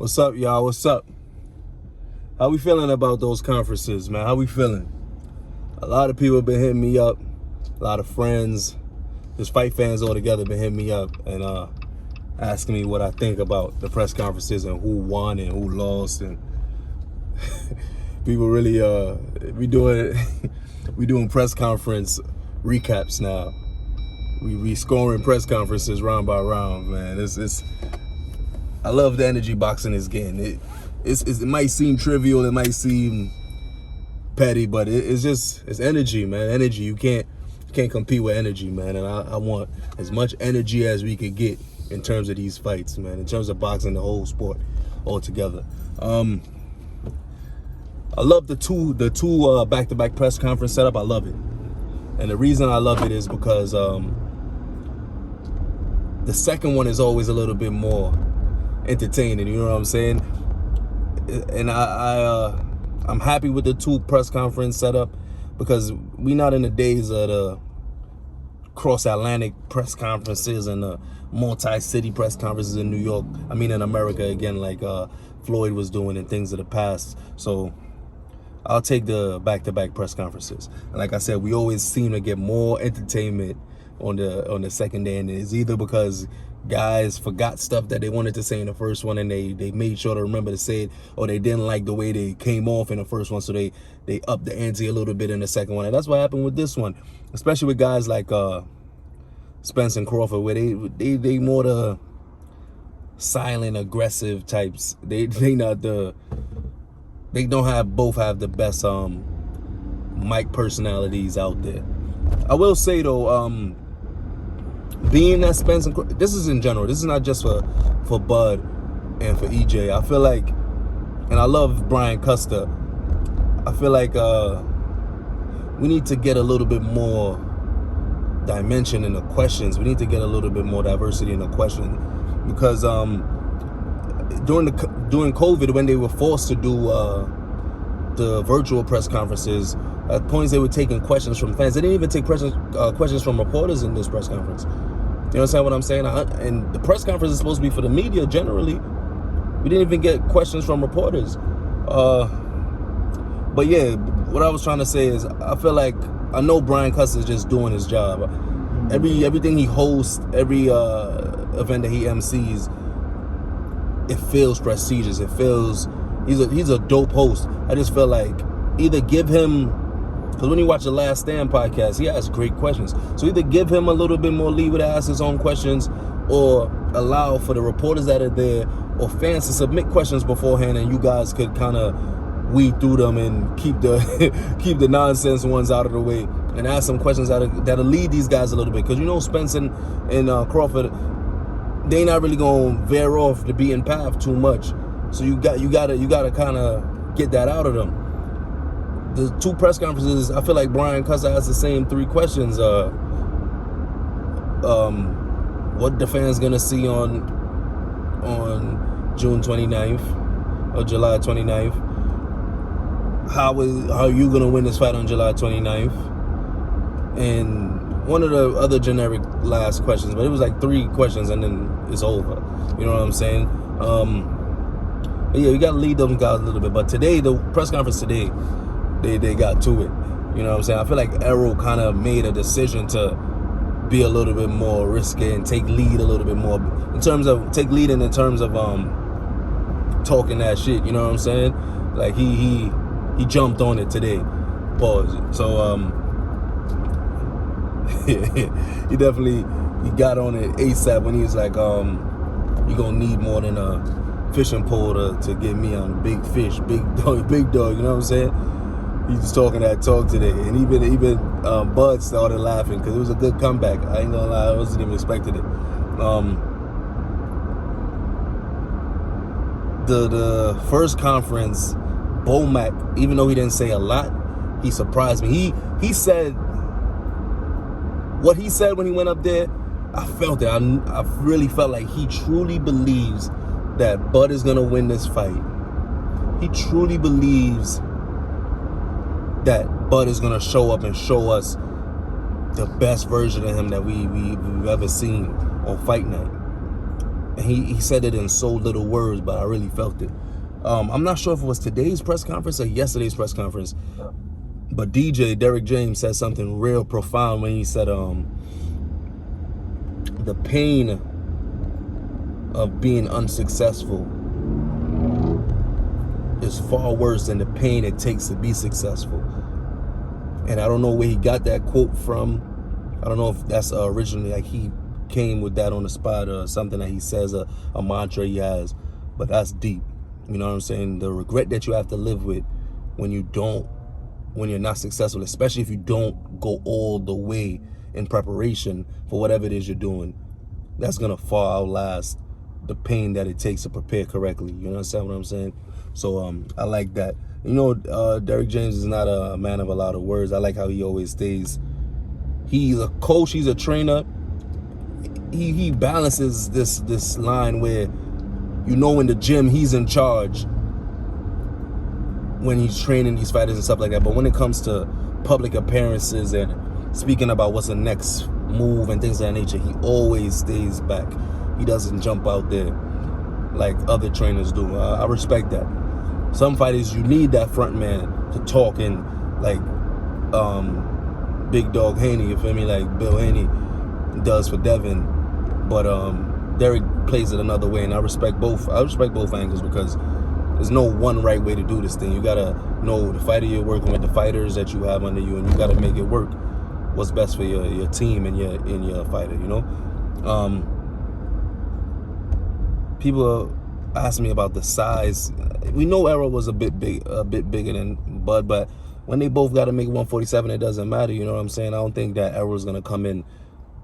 What's up, y'all? What's up? How we feeling about those conferences, man? How we feeling? A lot of people have been hitting me up. A lot of friends, just fight fans altogether, been hitting me up and asking me what I think about the press conferences and who won and who lost. And people really, we doing press conference recaps now. We scoring press conferences round by round, man. It's I love the energy boxing is getting. It might seem trivial, it might seem petty, but it's energy, man. Energy. You can't compete with energy, man. And I want as much energy as we could get in terms of these fights, man. In terms of boxing, the whole sport altogether. I love the two back-to-back press conference setup. I love it, and the reason I love it is because the second one is always a little bit more entertaining, you know what I'm saying? And I'm happy with the two press conference setup because we not in the days of the cross-Atlantic press conferences and the multi-city press conferences in New York. I mean in America again, like Floyd was doing and things of the past. So I'll take the back-to-back press conferences. And like I said, we always seem to get more entertainment on the second day, and it's either because guys forgot stuff that they wanted to say in the first one and they made sure to remember to say it, or they didn't like the way they came off in the first one, so they upped the ante a little bit in the second one. And that's what happened with this one, especially with guys like SPENCE and CRAWFORD, where they more the silent aggressive types. They don't both have the best mic personalities out there. I will say though, being that SPENCE and this is in general, this is not just for Bud and for EJ. I feel like, and I love Brian Custer, I feel like we need to get a little bit more dimension in the questions. We need to get a little bit more diversity in the question, because during COVID, when they were forced to do the virtual press conferences, at points they were taking questions from fans. They didn't even take questions from reporters in this press conference. You understand what I'm saying? And the press conference is supposed to be for the media generally. We didn't even get questions from reporters. But yeah, what I was trying to say is, I feel like, I know Brian Custer is just doing his job. Everything he hosts, every event that he MCs, it feels prestigious. It feels, he's a dope host. I just feel like either give him, because when you watch the Last Stand podcast, he asks great questions. So either give him a little bit more leeway to ask his own questions, or allow for the reporters that are there or fans to submit questions beforehand, and you guys could kind of weed through them and keep the nonsense ones out of the way and ask some questions that'll lead these guys a little bit. Because you know SPENCE and CRAWFORD, they not really gonna veer off the beaten path too much. So you gotta kind of get that out of them. The two press conferences, I feel like Brian Custer has the same three questions. What the fans gonna see on June 29th or July 29th? How are you gonna win this fight on July 29th? And one of the other generic last questions, but it was like three questions and then it's over. You know what I'm saying? But yeah, we gotta lead those guys a little bit. But today, the press conference today, they got to it. You know what I'm saying? I feel like Errol kind of made a decision to be a little bit more risky and take lead a little bit more in terms of talking that shit. You know what I'm saying? Like he jumped on it today. Pause. So he got on it ASAP when he was like, you gonna need more than a fishing pole to get me on big fish, big dog. You know what I'm saying? He was talking that talk today, and even Bud started laughing because it was a good comeback. I ain't gonna lie, I wasn't even expecting it. The first conference, Bomac, even though he didn't say a lot, he surprised me. He said what he said when he went up there. I felt it. I really felt like he truly believes that Bud is gonna win this fight. He truly believes that Bud is gonna show up and show us the best version of him that we've ever seen on fight night. And he said it in so little words, but I really felt it. I'm not sure if it was today's press conference or yesterday's press conference, but DJ Derek James said something real profound when he said the pain of being unsuccessful is far worse than the pain it takes to be successful. And I don't know where he got that quote from. I don't know if that's originally, like, he came with that on the spot or something that he says, a mantra he has, but that's deep. You know what I'm saying? The regret that you have to live with when you're not successful, especially if you don't go all the way in preparation for whatever it is you're doing, that's gonna far outlast the pain that it takes to prepare correctly. You understand what I'm saying? So I like that. You know, Derek James is not a man of a lot of words. I like how he always stays. He's a coach, he's a trainer. He balances this line where, you know, in the gym he's in charge when he's training these fighters and stuff like that. But when it comes to public appearances and speaking about what's the next move and things of that nature, he always stays back. He doesn't jump out there like other trainers do. I respect that. Some fighters, you need that front man to talk, and like Big Dog Haney, you feel me, like Bill Haney does for Devin. But Derek plays it another way, and I respect both angles, because there's no one right way to do this thing. You gotta know the fighter you're working with, the fighters that you have under you, and you gotta make it work. What's best for your team and your fighter, you know? People ask me about the size. We know Errol was a bit bigger than Bud, but when they both got to make 147, it doesn't matter. You know what I'm saying? I don't think that Errol's gonna come in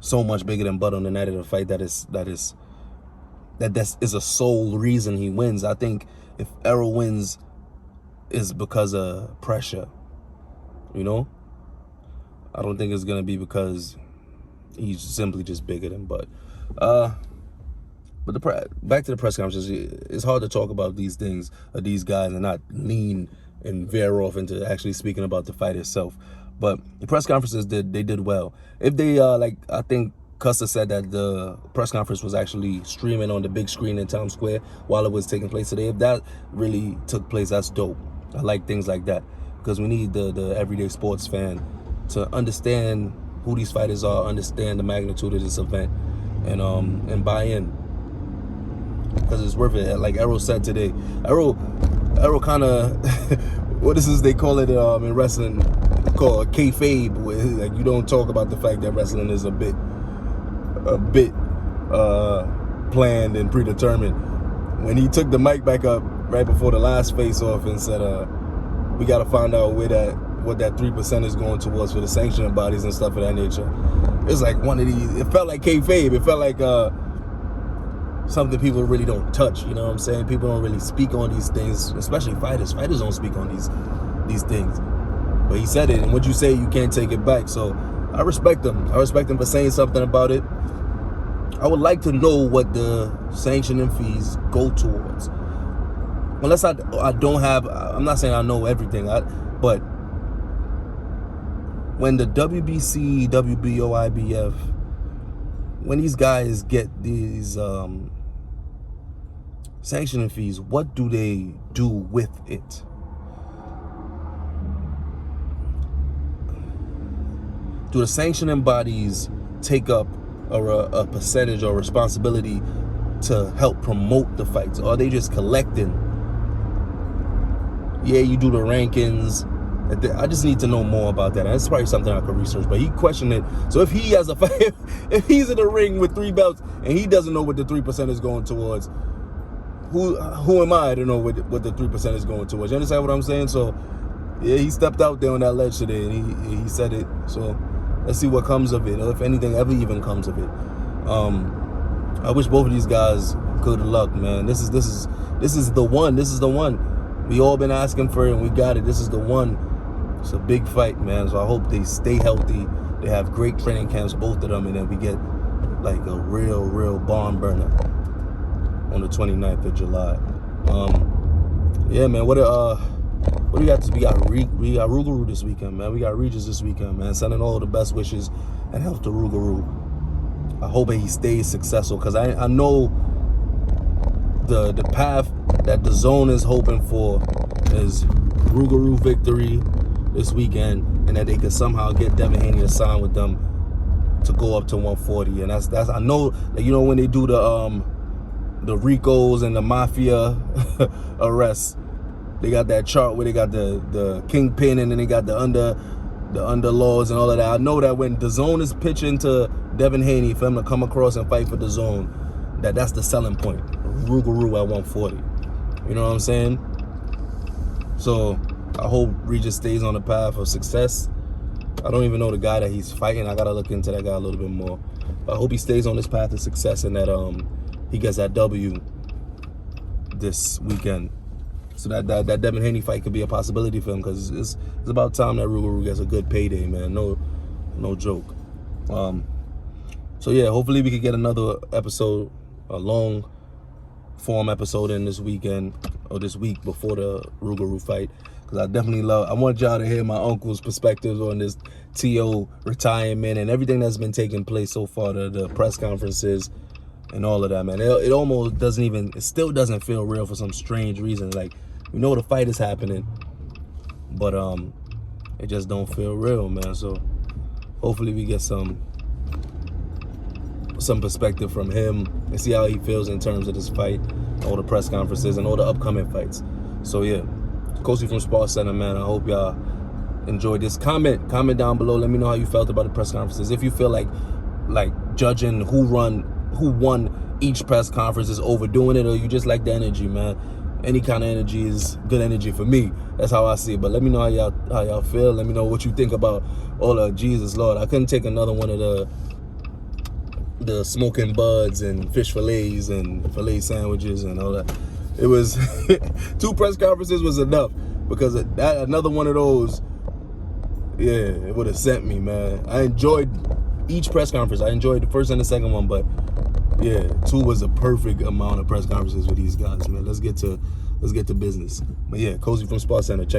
so much bigger than Bud on the night of the fight that is a sole reason he wins. I think if Errol wins, is because of pressure. You know, I don't think it's gonna be because he's simply just bigger than Bud. But back to the press conferences, it's hard to talk about these things or these guys and not lean and veer off into actually speaking about the fight itself. But the press conferences did well. If they I think Custer said that the press conference was actually streaming on the big screen in Times Square while it was taking place today. If that really took place, that's dope. I like things like that, because we need the everyday sports fan to understand who these fighters are, understand the magnitude of this event, and buy in, because it's worth it. Like Errol said today, Errol kind of what is this they call it in wrestling, called kayfabe, where like you don't talk about the fact that wrestling is a bit planned and predetermined. When he took the mic back up right before the last face-off and said, we got to find out what that 3% is going towards for the sanctioning bodies and stuff of that nature. It's like one of these, it felt like kayfabe. It felt like something people really don't touch, you know what I'm saying? People don't really speak on these things, especially fighters. Fighters don't speak on these things. But he said it, and what you say, you can't take it back. So I respect him. I respect him for saying something about it. I would like to know what the sanctioning fees go towards. Unless I don't have, I'm not saying I know everything, but when the WBC, WBO, IBF, when these guys get these sanctioning fees, what do they do with it? Do the sanctioning bodies take up a percentage or responsibility to help promote the fights? Or are they just collecting? Yeah, you do the rankings. I just need to know more about that. That's probably something I could research. But he questioned it. So if he has a fight, if he's in the ring with 3 belts and he doesn't know what the 3% is going towards, who am I to know what the 3% is going towards? You understand what I'm saying? So yeah, he stepped out there on that ledge today and he said it. So let's see what comes of it, or if anything ever even comes of it. I wish both of these guys good luck, man. This is the one. This is the one. We all been asking for it, and we got it. This is the one. It's a big fight, man. So I hope they stay healthy. They have great training camps, both of them, and then we get like a real barn burner on the 29th of July. Yeah, man. What do we got? We got Rougarou this weekend, man. We got Regis this weekend, man. Sending all the best wishes and health to Rougarou. I hope he stays successful, because I know the path that the zone is hoping for is Rougarou victory this weekend, and that they could somehow get Devin Haney to sign with them to go up to 140. And that's I know that, you know, when they do the Ricos and the Mafia arrests, they got that chart where they got the kingpin and then they got the underlords and all of that. I know that when the zone is pitching to Devin Haney for him to come across and fight for the zone, that's the selling point. Rougarou at 140. You know what I'm saying? So I hope Regis stays on the path of success. I don't even know the guy that he's fighting. I gotta look into that guy a little bit more. But I hope he stays on this path of success and that he gets that W this weekend, so that Devin Haney fight could be a possibility for him, because it's about time that Rougarou gets a good payday, man. No joke. So yeah, hopefully we could get another episode, a long form episode in this weekend or this week before the Rougarou fight, because I want y'all to hear my uncle's perspectives on this TO retirement and everything that's been taking place so far, the press conferences and all of that, man. It almost doesn't even, it still doesn't feel real for some strange reason. Like, we know the fight is happening, but it just don't feel real, man. So hopefully we get some perspective from him and see how he feels in terms of this fight, all the press conferences and all the upcoming fights. So yeah, Kosi from SparCenter, man. I hope y'all enjoyed this. Comment down below. Let me know how you felt about the press conferences. If you feel like judging who won each press conference is overdoing it, or you just like the energy, man. Any kind of energy is good energy for me. That's how I see it. But let me know how y'all feel. Let me know what you think about all of Jesus Lord. I couldn't take another one of the smoking buds and fish fillets and fillet sandwiches and all that. It was 2 press conferences was enough, because another one of those, yeah, it would have sent me, man. I enjoyed each press conference. I enjoyed the first and the second one, but yeah, 2 was a perfect amount of press conferences with these guys, man. Let's get to business. But yeah, Kosi from SparCenter. Check.